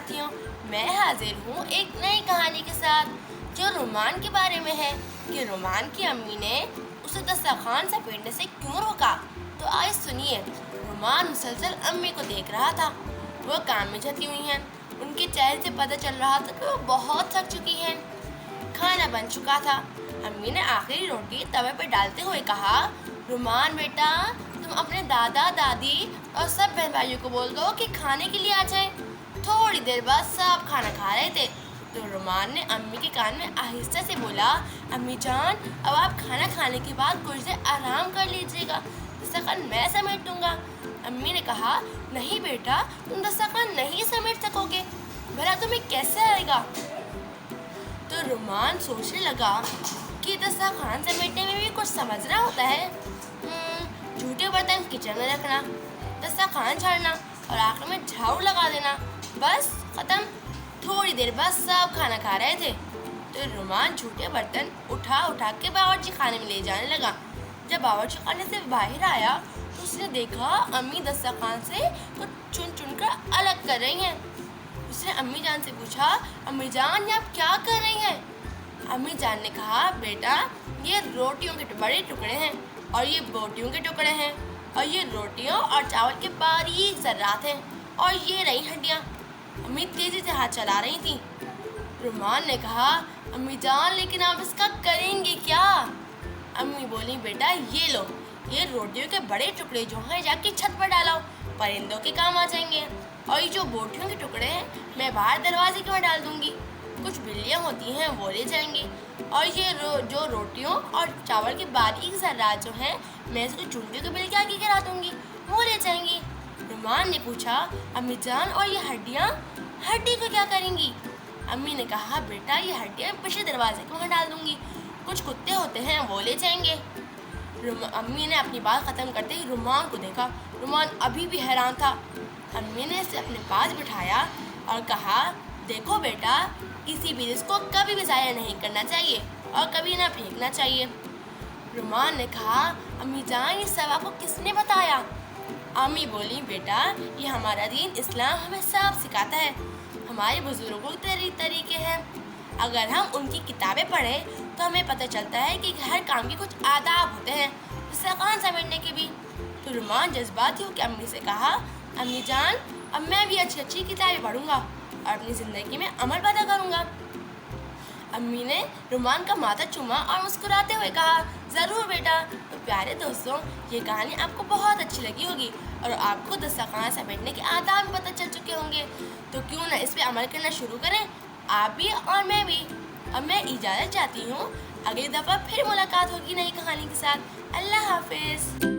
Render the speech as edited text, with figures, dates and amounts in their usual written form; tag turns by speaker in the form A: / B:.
A: ساتھیوں، میں حاضر ہوں ایک نئی کہانی کے ساتھ جو رومان کے بارے میں ہے کہ رومان کی امی نے اسے دسترخوان سمیٹنے سے کیوں روکا۔ تو آئیے سنیے۔ رومان مسلسل امی کو دیکھ رہا تھا، وہ کام میں جھکی ہوئی ہیں۔ ان کے چہرے سے پتہ چل رہا تھا کہ وہ بہت تھک چکی ہیں۔ کھانا بن چکا تھا۔ امی نے آخری روٹی توے پہ ڈالتے ہوئے کہا، رومان بیٹا، تم اپنے دادا دادی اور سب بہن بھائیوں کو بول دو کہ کھانے کے لیے آ جائیں۔ تھوڑی دیر بعد سب کھانا کھا رہے تھے تو رومان نے امی کے کان میں آہستہ سے بولا، امی جان، اب آپ کھانا کھانے کے بعد کچھ دیر آرام کر لیجیے گا، دسترخوان میں سمیٹ دوں گا۔ امی نے کہا، نہیں بیٹا، تم دسترخوان نہیں سمیٹ سکو گے، بھلا تمہیں کیسے آئے گا؟ تو رومان سوچنے لگا کہ دسترخوان سمیٹنے میں بھی کچھ سمجھنا ہوتا ہے۔ جھوٹے برتن کچن میں رکھنا، دسترخوان جھاڑنا اور آخر میں جھاڑو لگا دینا، بس ختم۔ تھوڑی دیر بعد سب کھانا کھا رہے تھے تو رومان جھوٹے برتن اٹھا کے باورچی خانے میں لے جانے لگا۔ جب باورچی خانے سے باہر آیا تو اس نے دیکھا امی دسترخوان سے کچھ چن کر الگ کر رہی ہیں۔ اس نے امی جان سے پوچھا، امی جان، یہ آپ کیا کر رہی ہیں؟ امی جان نے کہا، بیٹا، یہ روٹیوں کے بڑے ٹکڑے ہیں اور یہ بوٹیوں کے ٹکڑے ہیں اور یہ روٹیوں اور چاول کے باریک ذرات ہیں اور یہ رہی ہڈیاں۔ امی تیزی سے ہاتھ چلا رہی تھیں۔ رومان نے کہا، امی جان، لیکن آپ اس کا کریں گے کیا؟ امی بولی، بیٹا، یہ لو، یہ روٹیوں کے بڑے ٹکڑے جو ہیں جا کے چھت پر ڈالو، پرندوں کے کام آ جائیں گے، اور یہ جو بوٹیوں کے ٹکڑے ہیں میں باہر دروازے کے وہاں ڈال دوں گی، کچھ بلیاں ہوتی ہیں وہ لے جائیں گے، اور یہ جو روٹیوں اور چاول کے باریک ذرات جو ہیں میں اس کو چونٹیوں کے بل کے آگے گرا دوں گی، وہ لے جائیں گی۔ رومان نے پوچھا، امی جان، اور یہ ہڈی کو کیا کریں گی؟ امی نے کہا، بیٹا، یہ ہڈیاں پچھلے دروازے کو وہاں ڈال دوں گی، کچھ کتے ہوتے ہیں وہ لے جائیں گے۔ امی نے اپنی بات ختم کرتے ہی رومان کو دیکھا۔ رومان ابھی بھی حیران تھا۔ امی نے اسے اپنے پاس بٹھایا اور کہا، دیکھو بیٹا، کسی بھی رزق کو کبھی بھی ضائع نہیں کرنا چاہیے اور کبھی نہ پھینکنا چاہیے۔ رومان نے کہا، امی جان، یہ سب آپ کو کس نے بتایا؟ امی بولی، بیٹا، یہ ہمارا دین اسلام ہمیں سب سکھاتا ہے، ہمارے بزرگوں کے طریقے ہیں، اگر ہم ان کی کتابیں پڑھیں تو ہمیں پتہ چلتا ہے کہ ہر کام کے کچھ آداب ہوتے ہیں، دسترخوان سمیٹنے کے بھی۔ تو رومان جذباتی ہو کے امی سے کہا، امی جان، اب میں بھی اچھی کتابیں پڑھوں گا اور اپنی زندگی میں عمل پیدا کروں گا۔ امی نے رومان کا ماتھا چوما اور مسکراتے ہوئے کہا، ضرور بیٹا۔ تو پیارے دوستوں، یہ کہانی آپ کو بہت اچھی لگی ہوگی اور آپ کو دسترخوان سمیٹنے کے آداب پتہ چل چکے ہوں گے، تو کیوں نہ اس پہ عمل کرنا شروع کریں، آپ بھی اور میں بھی۔ اب میں اجازت چاہتی ہوں، اگلی دفعہ پھر ملاقات ہوگی نئی کہانی کے ساتھ۔ اللہ حافظ۔